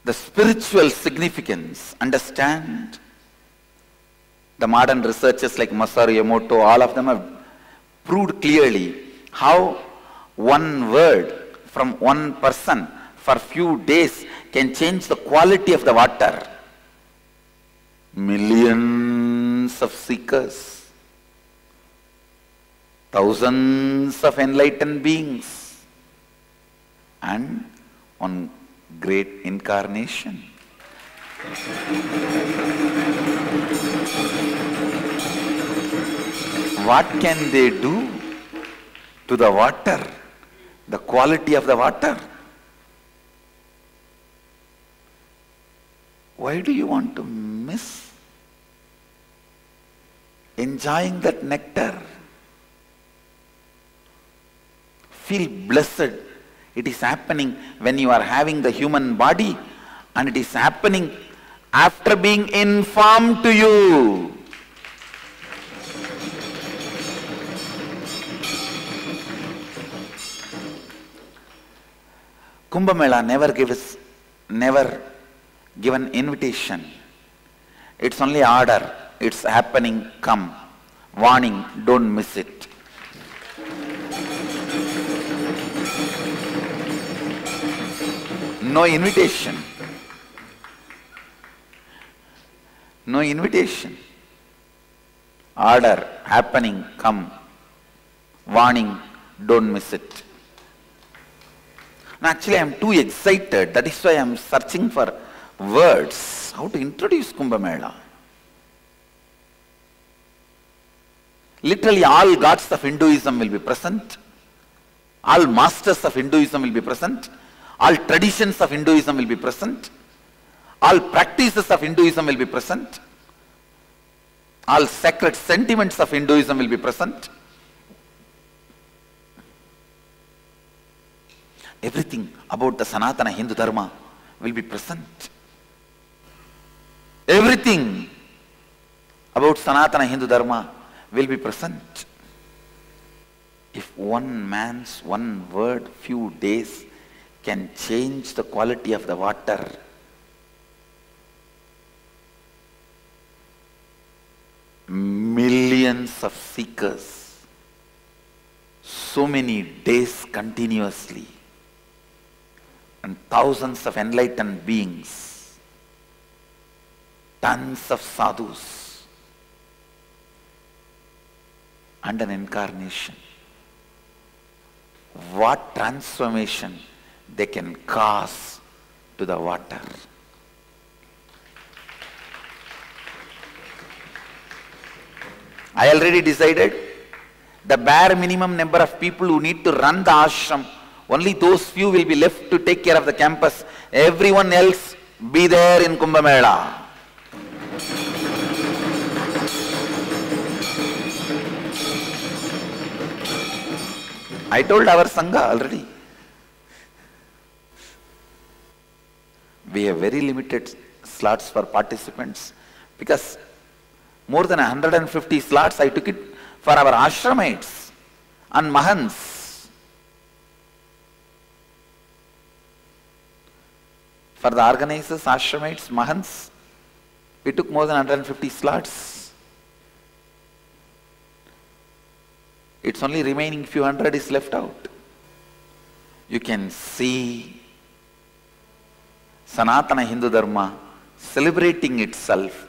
the spiritual significance, understand. The modern researchers like Masaru Emoto, all of them have proved clearly how one word from one person for few days can change the quality of the water. Millions of seekers, thousands of enlightened beings, and one great incarnation. What can they do to the water, the quality of the water? Why do you want to miss enjoying that nectar? Feel blessed. It is happening when you are having the human body, and it is happening after being informed to you. Kumbh Mela never given invitation. It's only order. It's happening, come. Warning, don't miss it. No invitation. No invitation. Order, happening, come. Warning, don't miss it. Now actually I am too excited. That is why I am searching for words. How to introduce Kumbh Mela. Literally all gods of Hinduism will be present. All masters of Hinduism will be present. All traditions of Hinduism will be present. All practices of Hinduism will be present. All sacred sentiments of Hinduism will be present. Everything about the Sanatana Hindu Dharma will be present. Everything about Sanatana Hindu Dharma will be present. If one man's one word, few days, can change the quality of the water, millions of seekers, so many days continuously, and thousands of enlightened beings, tons of sadhus, and an incarnation. What transformation they can cause to the water. I already decided the bare minimum number of people who need to run the ashram, only those few will be left to take care of the campus. Everyone else be there in Kumbh Mela. I told our Sangha already. We have very limited slots for participants because more than 150 slots I took it for our ashramites and mahants. For the organizers, ashramites, mahants, we took more than 150 slots. It's only remaining few hundred is left out. You can see Sanatana Hindu Dharma celebrating itself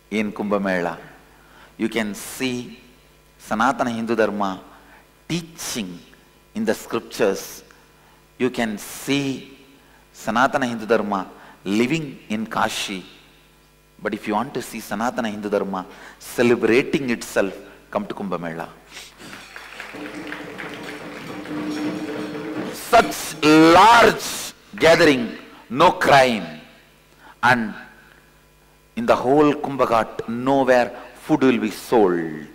in Kumbh Mela. You can see Sanatana Hindu Dharma teaching in the scriptures. You can see Sanatana Hindu Dharma living in Kashi. But if you want to see Sanatana Hindu Dharma celebrating itself, come to Kumbh Mela. Such large gathering, no crime, and in the whole Kumbh Ghat, nowhere food will be sold.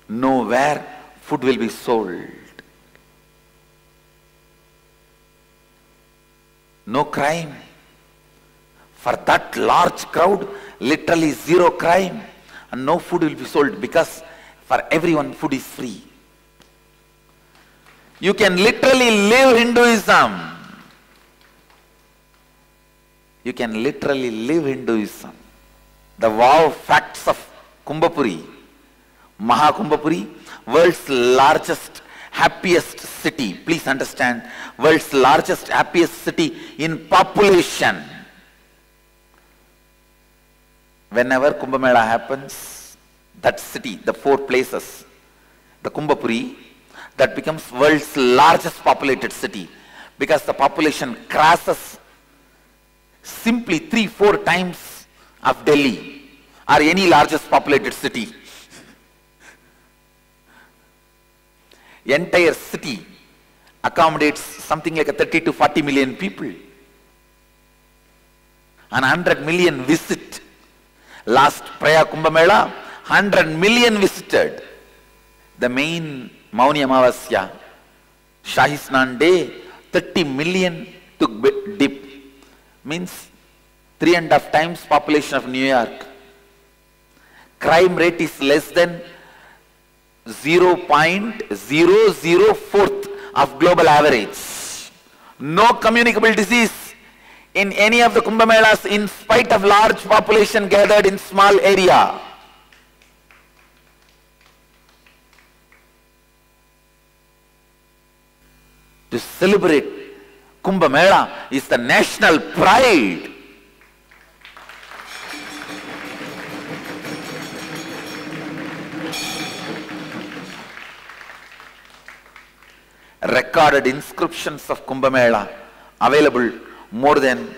Nowhere food will be sold. No crime. For that large crowd, literally zero crime, and no food will be sold because for everyone food is free. You can literally live Hinduism. you can literally live Hinduism. The wow facts of Kumbhapuri, Mahakumbhapuri, world's largest, happiest city. Please understand, world's largest, happiest city in population. Whenever Kumbh Mela happens, that city, the 4 places, the Kumbhapuri, that becomes world's largest populated city, because the population crosses simply 3-4 times of Delhi or any largest populated city. Entire city accommodates something like a 30 to 40 million people. And 100 million visit. Last Praya Kumbh Mela, 100 million visited. The main Mauni Amavasya, Shahi Snan day, 30 million took dip. Means 3.5 times population of New York. Crime rate is less than 0.004th of global average. No communicable disease in any of the Kumbh Melas in spite of large population gathered in small area. To celebrate Kumbh Mela is the national pride. Recorded inscriptions of Kumbh Mela available, more than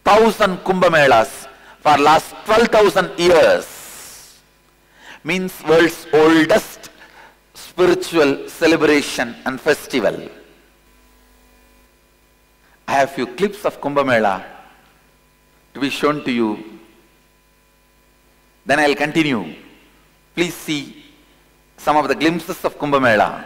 1,000 Kumbh Melas for last 12,000 years. Means world's oldest spiritual celebration and festival. I have few clips of Kumbh Mela to be shown to you. Then I'll continue. Please see some of the glimpses of Kumbh Mela.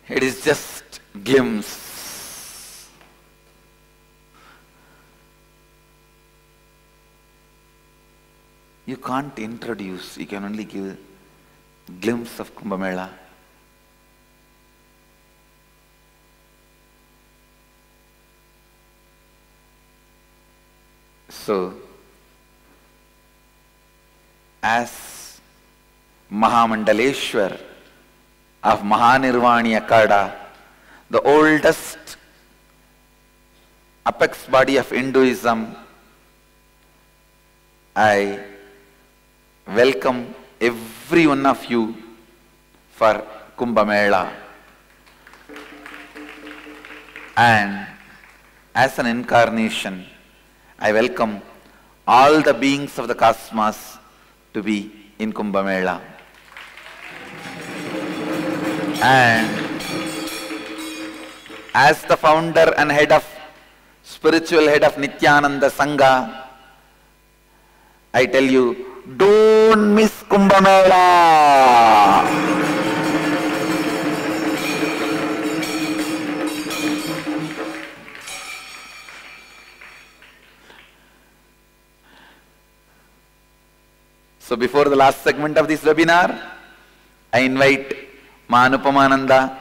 It is just glimpse. You can't introduce, you can only give glimpse of Kumbh Mela. So, as Mahamandaleshwar of Mahanirvani Akada, the oldest apex body of Hinduism, I welcome every one of you for Kumbh Mela. And as an incarnation, I welcome all the beings of the cosmos to be in Kumbh Mela. And as the founder and spiritual head of Nityananda Sangha, I tell you, don't miss Kumbh Mela. So before the last segment of this webinar, I invite Ma Anupamananda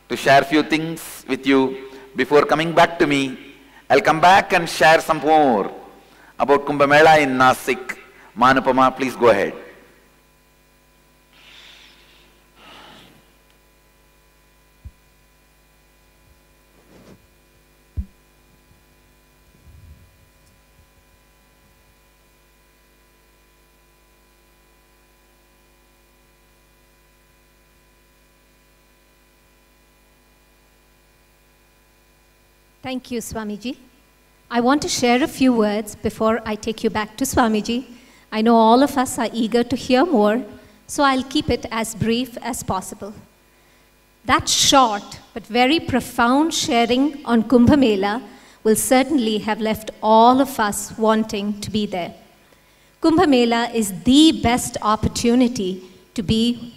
to share few things with you. Before coming back to me, I'll come back and share some more about Kumbh Mela in Nasik. Ma Anupama, please go ahead. Thank you, Swamiji. I want to share a few words before I take you back to Swamiji. I know all of us are eager to hear more, so I'll keep it as brief as possible. That short but very profound sharing on Kumbh Mela will certainly have left all of us wanting to be there. Kumbh Mela is the best opportunity to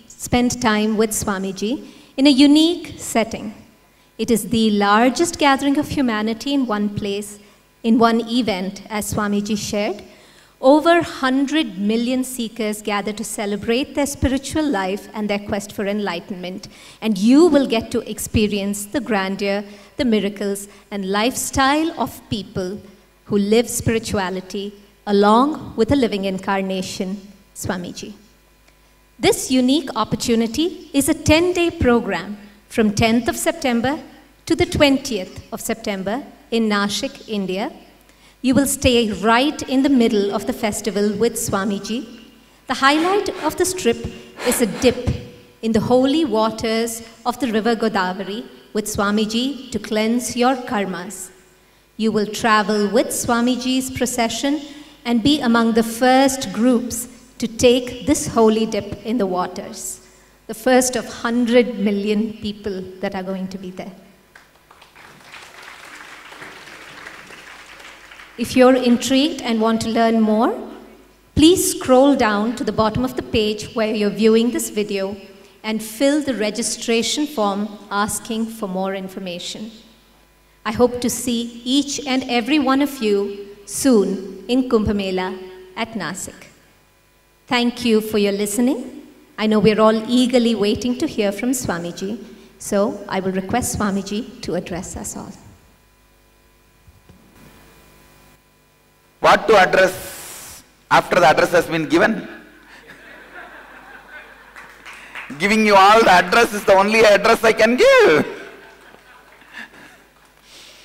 spend time with Swamiji in a unique setting. It is the largest gathering of humanity in one place, in one event, as Swamiji shared. Over 100 million seekers gather to celebrate their spiritual life and their quest for enlightenment. And you will get to experience the grandeur, the miracles, and lifestyle of people who live spirituality along with a living incarnation, Swamiji. This unique opportunity is a 10-day program from 10th of September to the 20th of September in Nashik, India. You will stay right in the middle of the festival with Swamiji. The highlight of this trip is a dip in the holy waters of the river Godavari with Swamiji to cleanse your karmas. You will travel with Swamiji's procession and be among the first groups to take this holy dip in the waters. The first of 100 million people that are going to be there. If you're intrigued and want to learn more, please scroll down to the bottom of the page where you're viewing this video and fill the registration form asking for more information. I hope to see each and every one of you soon in Kumbh Mela at Nasik. Thank you for your listening. I know we're all eagerly waiting to hear from Swamiji, so I will request Swamiji to address us all. What to address after the address has been given? Giving you all the address is the only address I can give.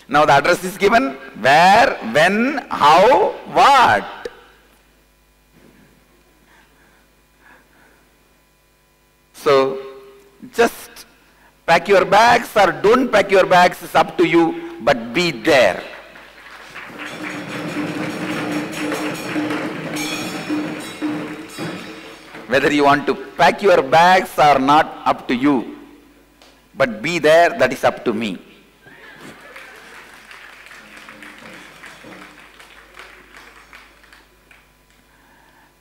Now the address is given. Where, when, how, what. So, just pack your bags or don't pack your bags is up to you, but be there. Whether you want to pack your bags or not, up to you. But be there, that is up to me.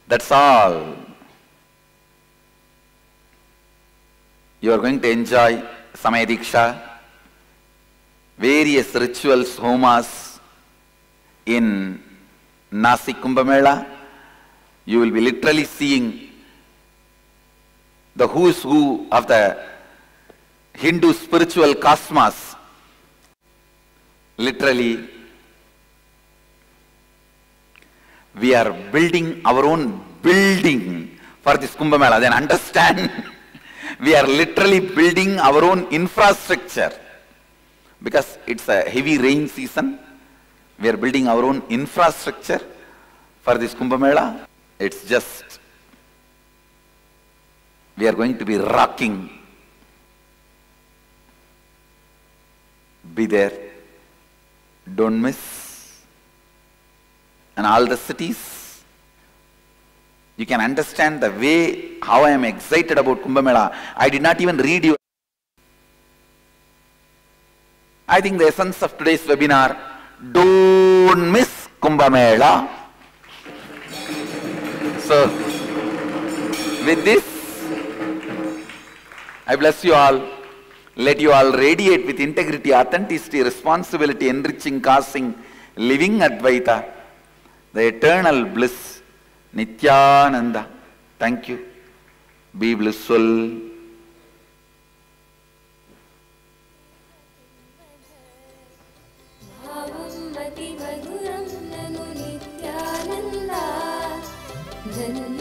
That's all. You are going to enjoy Samaya Diksha, various rituals, homas in Nasik Kumbh Mela. You will be literally seeing the who's who of the Hindu spiritual cosmos. Literally, we are building our own building for this Kumbh Mela. Then understand, we are literally building our own infrastructure. Because it's a heavy rain season, we are building our own infrastructure for this Kumbh Mela. It's just, we are going to be rocking. Be there. Don't miss. And all the cities, you can understand the way how I am excited about Kumbh Mela. I did not even read you. I think the essence of today's webinar, don't miss Kumbh Mela. So, with this, I bless you all. Let you all radiate with integrity, authenticity, responsibility, enriching, causing, living Advaita, the eternal bliss, Nityananda. Thank you. Be blissful. Then